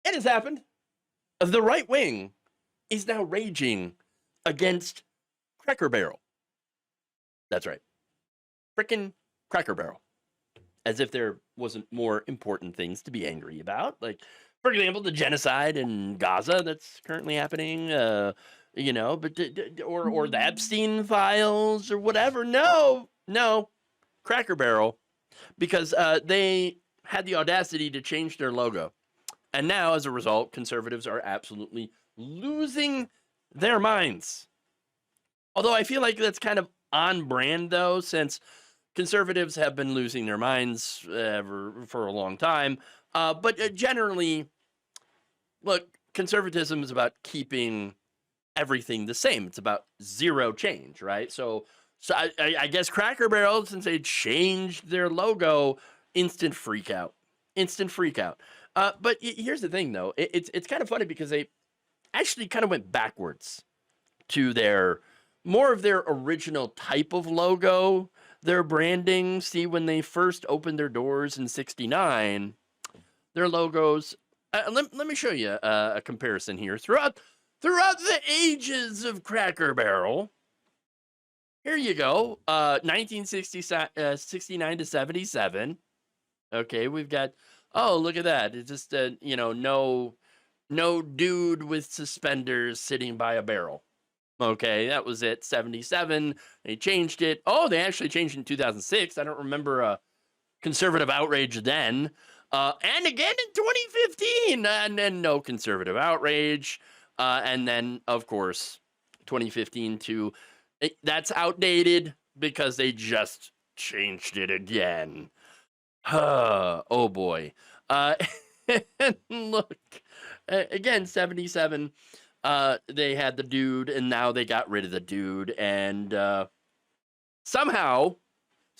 It has happened. The right wing is now raging against Cracker Barrel. That's right. Frickin' Cracker Barrel. As if there wasn't more important things to be angry about. Like, for example, the genocide in Gaza that's currently happening, or the Epstein files or whatever. No, Cracker Barrel, because they had the audacity to change their logo. And now, as a result, conservatives are absolutely losing their minds. Although I feel like that's kind of on brand, though, since conservatives have been losing their minds for a long time. But generally, look, conservatism is about keeping everything the same. It's about zero change, right? So I guess Cracker Barrel, since they changed their logo, instant freak out. But here's the thing, though. It's kind of funny because they actually kind of went backwards to more of their original type of logo, their branding. See, when they first opened their doors in '69, their logos. Let me show you a comparison here. Throughout the ages of Cracker Barrel, here you go. 1969 to 77. Okay, we've got. Oh, look at that! It's just no dude with suspenders sitting by a barrel. Okay, that was it. 77. They changed it. Oh, they actually changed it in 2006. I don't remember a conservative outrage then. And again in 2015, and then no conservative outrage. And then, of course, 2015 to that's outdated because they just changed it again. Oh boy. And look, again, 77. They had the dude, and now they got rid of the dude, and somehow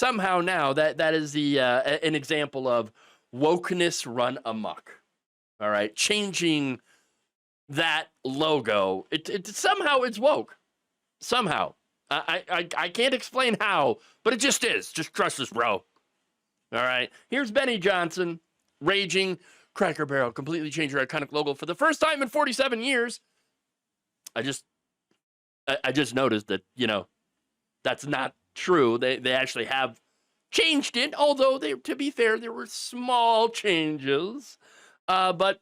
now that is an example of wokeness run amok. All right, changing that logo. It somehow it's woke. Somehow, I can't explain how, but it just is. Just trust us, bro. All right, here's Benny Johnson raging. Cracker Barrel completely changed their iconic logo for the first time in 47 years. I just noticed that, that's not true. They actually have changed it, although to be fair, there were small changes. But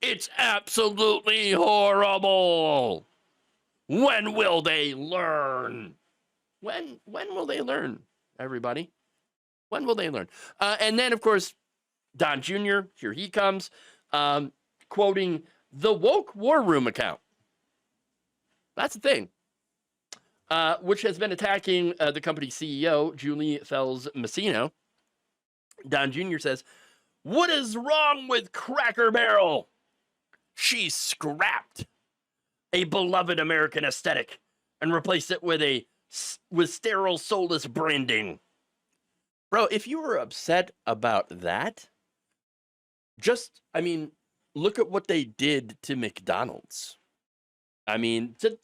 it's absolutely horrible. When will they learn? When will they learn, everybody? When will they learn? And then, of course, Don Jr., here he comes, quoting the woke war room account. That's the thing, which has been attacking the company's CEO, Julie Fels-Massino. Don Jr. says, "What is wrong with Cracker Barrel? She scrapped a beloved American aesthetic and replaced it with sterile, soulless branding." Bro, if you were upset about that, look at what they did to McDonald's.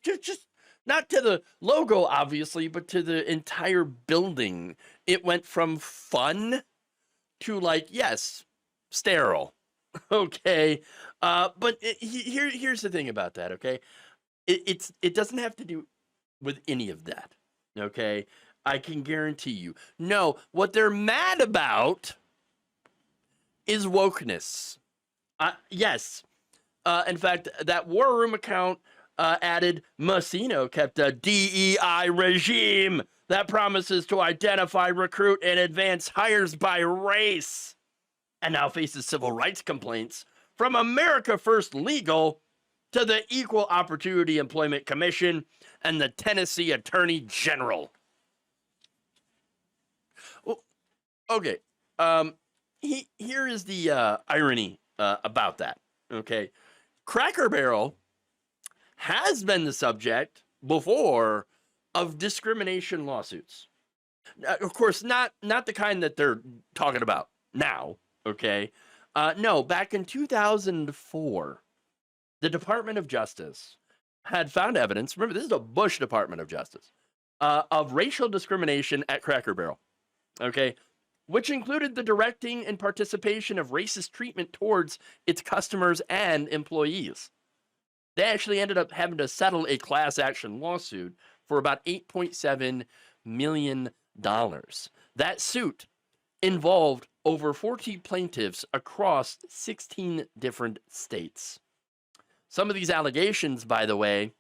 Just not to the logo, obviously, but to the entire building. It went from fun to sterile. Okay. But here's the thing about that. Okay. It doesn't have to do with any of that. Okay. I can guarantee you. No, what they're mad about is wokeness. Yes. In fact, that war room account added, Massino kept a DEI regime that promises to identify, recruit, and advance hires by race, and now faces civil rights complaints from America First Legal to the Equal Opportunity Employment Commission and the Tennessee Attorney General. Okay, here is the irony about that, okay? Cracker Barrel has been the subject before of discrimination lawsuits. Of course, not the kind that they're talking about now, okay? No, back in 2004, the Department of Justice had found evidence, remember, this is the Bush Department of Justice, of racial discrimination at Cracker Barrel, okay? which included the directing and participation of racist treatment towards its customers and employees. They actually ended up having to settle a class action lawsuit for about $8.7 million. That suit involved over 40 plaintiffs across 16 different states. Some of these allegations, by the way,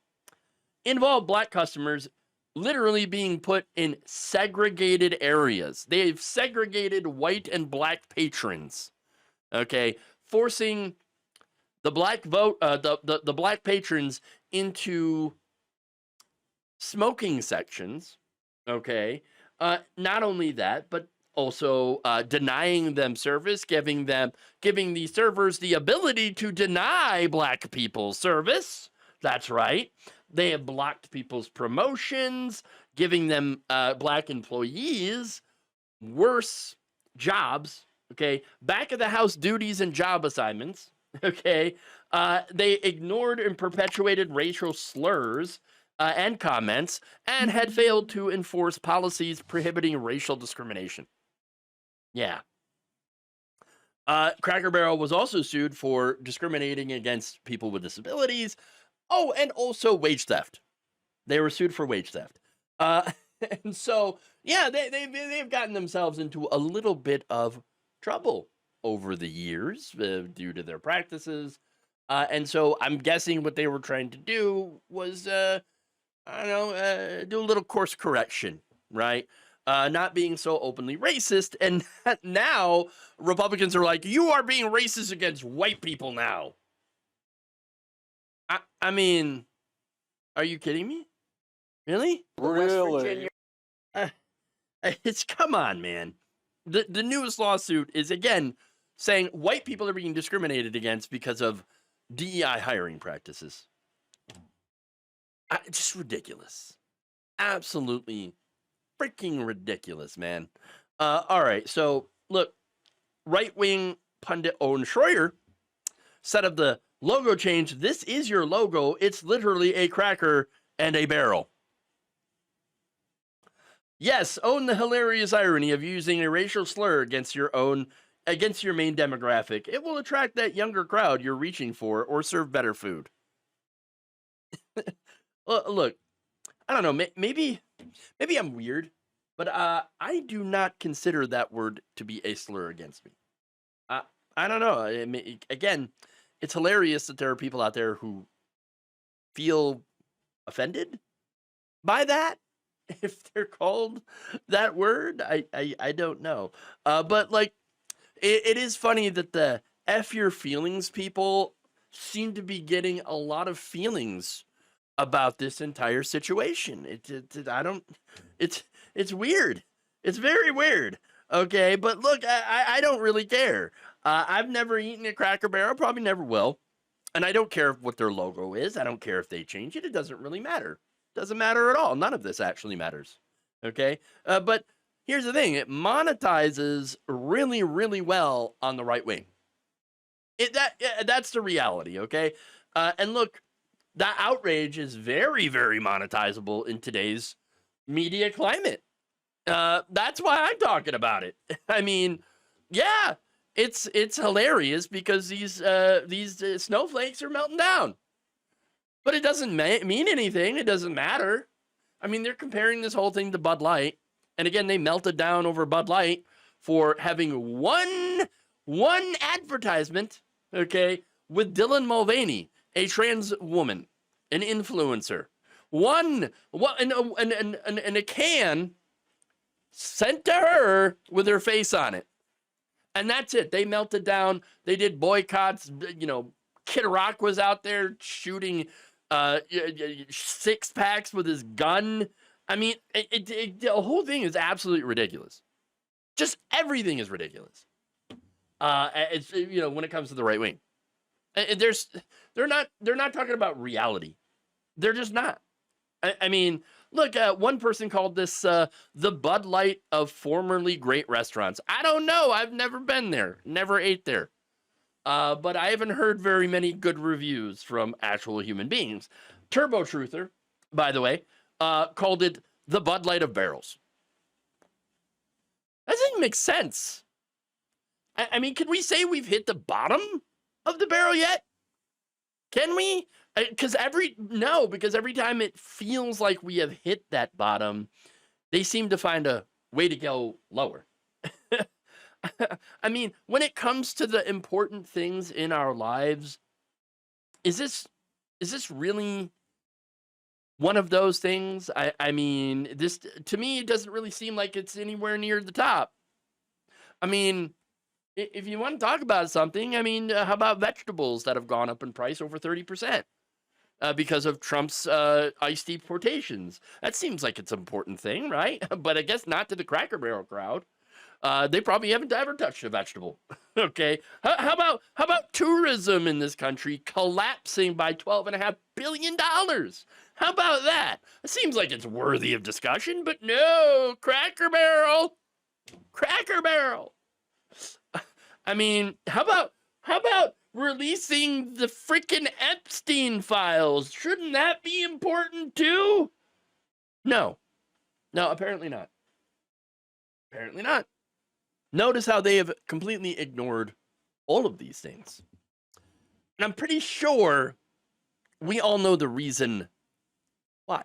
involve black customers literally being put in segregated areas. They've segregated white and black patrons, okay, forcing the black the black patrons into smoking sections, okay. Not only that, but also denying them service, giving the servers the ability to deny black people service. That's right. They have blocked people's promotions, giving them black employees worse jobs, okay, back of the house duties and job assignments, okay. They ignored and perpetuated racial slurs and comments, and had failed to enforce policies prohibiting racial discrimination. Yeah. Cracker Barrel was also sued for discriminating against people with disabilities. Oh, and also wage theft. They were sued for wage theft. And so, yeah, they've gotten themselves into a little bit of trouble over the years due to their practices. And so I'm guessing what they were trying to do was, I don't know, do a little course correction, right? Not being so openly racist. And now Republicans are like, you are being racist against white people now. I mean, are you kidding me? Really? Really? It's, come on, man. The newest lawsuit is, again, saying white people are being discriminated against because of DEI hiring practices. Just ridiculous. Absolutely freaking ridiculous, man. All right, so look, right-wing pundit Owen Schroyer said of the logo change, this is your logo. It's literally a cracker and a barrel. Yes, own the hilarious irony of using a racial slur against your main demographic. It will attract that younger crowd you're reaching for, or serve better food. Look, I don't know, maybe I'm weird, but I do not consider that word to be a slur against me. I don't know. I mean, again, it's hilarious that there are people out there who feel offended by that. If they're called that word, I don't know. But like, it is funny that the F your feelings people seem to be getting a lot of feelings about this entire situation. It's weird. It's very weird. Okay, but look, I don't really care. I've never eaten a Cracker Barrel, probably never will. And I don't care what their logo is. I don't care if they change it. It doesn't really matter. Doesn't matter at all. None of this actually matters. Okay, but here's the thing. It monetizes really, really well on the right wing. That's the reality, okay? And look, that outrage is very, very monetizable in today's media climate. That's why I'm talking about it. I mean, yeah, it's hilarious because these snowflakes are melting down. But it doesn't mean anything. It doesn't matter. I mean, they're comparing this whole thing to Bud Light. And again, they melted down over Bud Light for having one advertisement, okay, with Dylan Mulvaney, a trans woman, an influencer. And a can sent to her with her face on it. And that's it. They melted down. They did boycotts. You know, Kid Rock was out there shooting six packs with his gun. I mean, the whole thing is absolutely ridiculous. Just everything is ridiculous. It's, you know, when it comes to the right wing, they're not talking about reality. They're just not. I mean, look, one person called this the Bud Light of formerly great restaurants. I don't know. I've never been there. Never ate there. But I haven't heard very many good reviews from actual human beings. Turbo Truther, by the way, called it the Bud Light of barrels. That doesn't make sense. I mean, can we say we've hit the bottom of the barrel yet? Can we? Because every time it feels like we have hit that bottom, they seem to find a way to go lower. I mean, when it comes to the important things in our lives, is this really one of those things? I mean, this, to me, it doesn't really seem like it's anywhere near the top. I mean, if you want to talk about something, I mean, how about vegetables that have gone up in price over 30%? Because of Trump's ICE deportations. That seems like it's an important thing, right? But I guess not to the Cracker Barrel crowd. They probably haven't ever touched a vegetable. Okay, how about tourism in this country collapsing by $12.5 billion? How about that? It seems like it's worthy of discussion, but no, Cracker Barrel. I mean, how about releasing the freaking Epstein files? Shouldn't that be important too? No, apparently not. Notice how they have completely ignored all of these things. And I'm pretty sure we all know the reason why.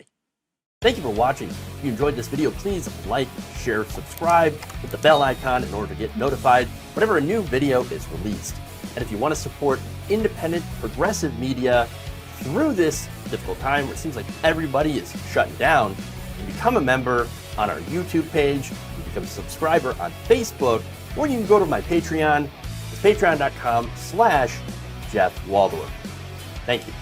Thank you for watching. If you enjoyed this video, please like, share, subscribe, hit the bell icon in order to get notified whenever a new video is released. And if you want to support independent, progressive media through this difficult time where it seems like everybody is shutting down, you can become a member on our YouTube page, you become a subscriber on Facebook, or you can go to my Patreon. It's patreon.com/Jeff Waldorf. Thank you.